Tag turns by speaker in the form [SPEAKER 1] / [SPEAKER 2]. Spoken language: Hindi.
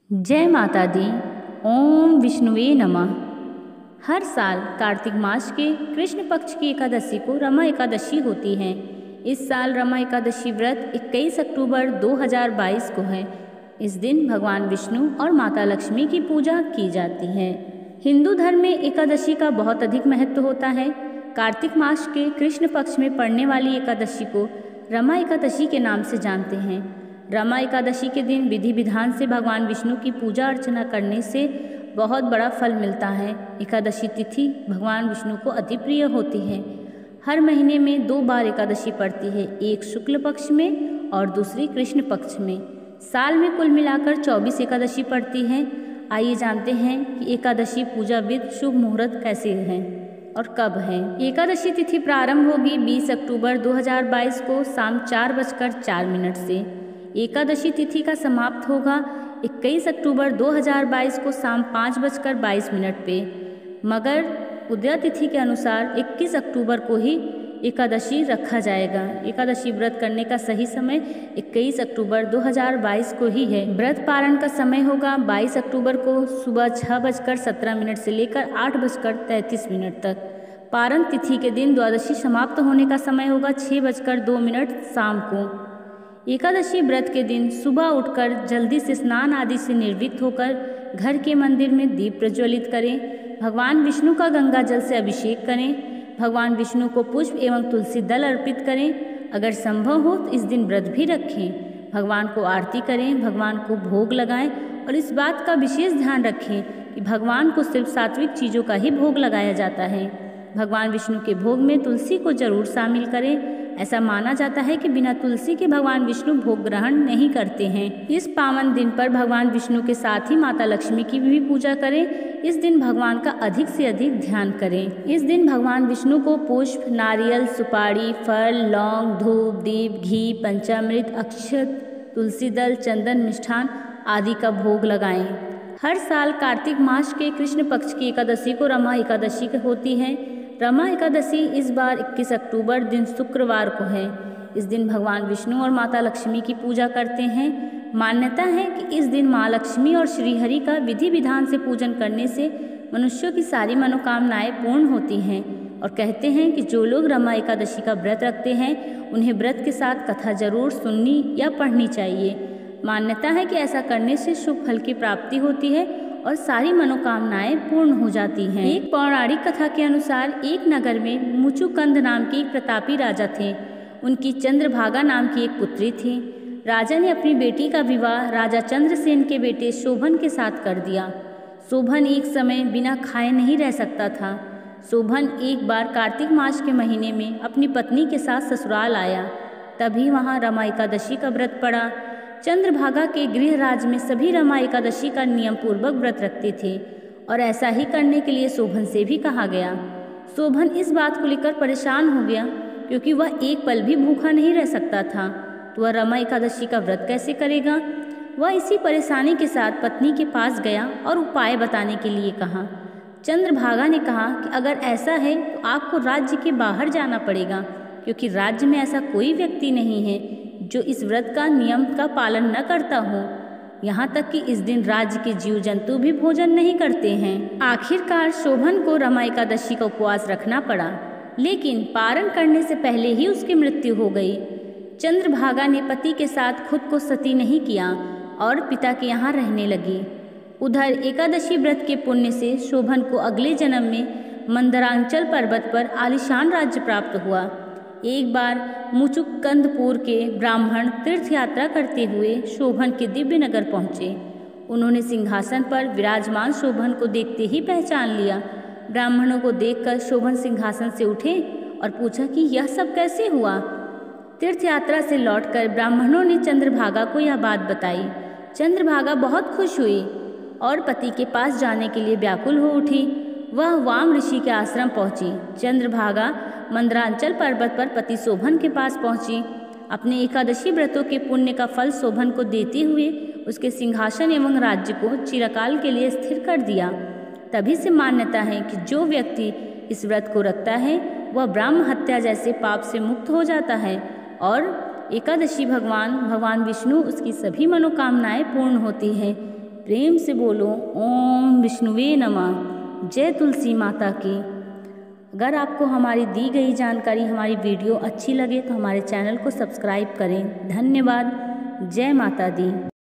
[SPEAKER 1] जय माता दी। ओम विष्णुवे नमः। हर साल कार्तिक मास के कृष्ण पक्ष की एकादशी को रमा एकादशी होती है। इस साल रमा एकादशी व्रत 21 अक्टूबर 2022 को है। इस दिन भगवान विष्णु और माता लक्ष्मी की पूजा की जाती है। हिंदू धर्म में एकादशी का बहुत अधिक महत्व होता है। कार्तिक मास के कृष्ण पक्ष में पड़ने वाली एकादशी को रमा एकादशी के नाम से जानते हैं। रमा एकादशी के दिन विधि विधान से भगवान विष्णु की पूजा अर्चना करने से बहुत बड़ा फल मिलता है। एकादशी तिथि भगवान विष्णु को अति प्रिय होती है। हर महीने में 2 बार एकादशी पड़ती है, एक शुक्ल पक्ष में और दूसरी कृष्ण पक्ष में। साल में कुल मिलाकर 24 एकादशी पड़ती हैं। आइए जानते हैं कि एकादशी पूजा विद शुभ मुहूर्त कैसे है और कब है। एकादशी तिथि प्रारंभ होगी 20 अक्टूबर 2022 को शाम 4:04 से। एकादशी तिथि का समाप्त होगा 21 अक्टूबर 2022 को शाम 5:22 पे। मगर उदय तिथि के अनुसार 21 अक्टूबर को ही एकादशी रखा जाएगा। एकादशी व्रत करने का सही समय 21 अक्टूबर 2022 को ही है। व्रत पारण का समय होगा 22 अक्टूबर को सुबह 6:17 से लेकर 8:33 तक। पारण तिथि के दिन द्वादशी समाप्त होने का समय होगा 6:02 शाम को। एकादशी व्रत के दिन सुबह उठकर जल्दी से स्नान आदि से निर्वृत्त होकर घर के मंदिर में दीप प्रज्वलित करें। भगवान विष्णु का गंगा जल से अभिषेक करें। भगवान विष्णु को पुष्प एवं तुलसी दल अर्पित करें। अगर संभव हो तो इस दिन व्रत भी रखें। भगवान को आरती करें, भगवान को भोग लगाएं और इस बात का विशेष ध्यान रखें कि भगवान को सिर्फ सात्विक चीज़ों का ही भोग लगाया जाता है। भगवान विष्णु के भोग में तुलसी को जरूर शामिल करें। ऐसा माना जाता है कि बिना तुलसी के भगवान विष्णु भोग ग्रहण नहीं करते हैं। इस पावन दिन पर भगवान विष्णु के साथ ही माता लक्ष्मी की भी पूजा करें। इस दिन भगवान का अधिक से अधिक ध्यान करें। इस दिन भगवान विष्णु को पुष्प, नारियल, सुपारी, फल, लौंग, धूप, दीप, घी, पंचामृत, अक्षत, तुलसी दल, चंदन, मिष्ठान आदि का भोग लगाएं। हर साल कार्तिक मास के कृष्ण पक्ष की एकादशी को रमा एकादशी होती है। रमा एकादशी इस बार 21 अक्टूबर दिन शुक्रवार को है। इस दिन भगवान विष्णु और माता लक्ष्मी की पूजा करते हैं। मान्यता है कि इस दिन माँ लक्ष्मी और श्रीहरि का विधि विधान से पूजन करने से मनुष्यों की सारी मनोकामनाएं पूर्ण होती हैं और कहते हैं कि जो लोग रमा एकादशी का व्रत रखते हैं उन्हें व्रत के साथ कथा जरूर सुननी या पढ़नी चाहिए। मान्यता है कि ऐसा करने से शुभ फल की प्राप्ति होती है और सारी मनोकामनाएं पूर्ण हो जाती हैं। एक पौराणिक कथा के अनुसार एक नगर में मुचुकंद नाम के एक प्रतापी राजा थे। उनकी चंद्रभागा नाम की एक पुत्री थी। राजा ने अपनी बेटी का विवाह राजा चंद्रसेन के बेटे शोभन के साथ कर दिया। शोभन एक समय बिना खाए नहीं रह सकता था। शोभन एक बार कार्तिक मास के महीने में अपनी पत्नी के साथ ससुराल आया। तभी वहाँ रमा एकादशी का व्रत पड़ा। चंद्रभागा के गृह राज में सभी रमा एकादशी का नियम पूर्वक व्रत रखते थे और ऐसा ही करने के लिए शोभन से भी कहा गया। शोभन इस बात को लेकर परेशान हो गया क्योंकि वह एक पल भी भूखा नहीं रह सकता था, तो वह रमा एकादशी का व्रत कैसे करेगा। वह इसी परेशानी के साथ पत्नी के पास गया और उपाय बताने के लिए कहा। चंद्रभागा ने कहा कि अगर ऐसा है तो आपको राज्य के बाहर जाना पड़ेगा, क्योंकि राज्य में ऐसा कोई व्यक्ति नहीं है जो इस व्रत का नियम का पालन न करता हो। यहाँ तक कि इस दिन राज्य के जीव जंतु भी भोजन नहीं करते हैं। आखिरकार शोभन को रमा एकादशी का उपवास रखना पड़ा, लेकिन पारण करने से पहले ही उसकी मृत्यु हो गई। चंद्रभागा ने पति के साथ खुद को सती नहीं किया और पिता के यहाँ रहने लगी। उधर एकादशी व्रत के पुण्य से शोभन को अगले जन्म में मंदरांचल पर्वत पर आलीशान राज्य प्राप्त हुआ। एक बार मुचुकंदपुर के ब्राह्मण तीर्थ यात्रा करते हुए शोभन के दिव्य नगर पहुँचे। उन्होंने सिंहासन पर विराजमान शोभन को देखते ही पहचान लिया। ब्राह्मणों को देखकर शोभन सिंहासन से उठे और पूछा कि यह सब कैसे हुआ। तीर्थ यात्रा से लौटकर ब्राह्मणों ने चंद्रभागा को यह बात बताई। चंद्रभागा बहुत खुश हुई और पति के पास जाने के लिए व्याकुल हो उठी। वह वाम ऋषि के आश्रम पहुंची। चंद्रभागा मंदरांचल पर्वत पर पति शोभन के पास पहुंची। अपने एकादशी व्रतों के पुण्य का फल शोभन को देते हुए उसके सिंहासन एवं राज्य को चिरकाल के लिए स्थिर कर दिया। तभी से मान्यता है कि जो व्यक्ति इस व्रत को रखता है वह ब्रह्म हत्या जैसे पाप से मुक्त हो जाता है और एकादशी भगवान विष्णु उसकी सभी मनोकामनाएं पूर्ण होती हैं। प्रेम से बोलो ओम विष्णुवे नमः। जय तुलसी माता की। अगर आपको हमारी दी गई जानकारी, हमारी वीडियो अच्छी लगे तो हमारे चैनल को सब्सक्राइब करें। धन्यवाद। जय माता दी।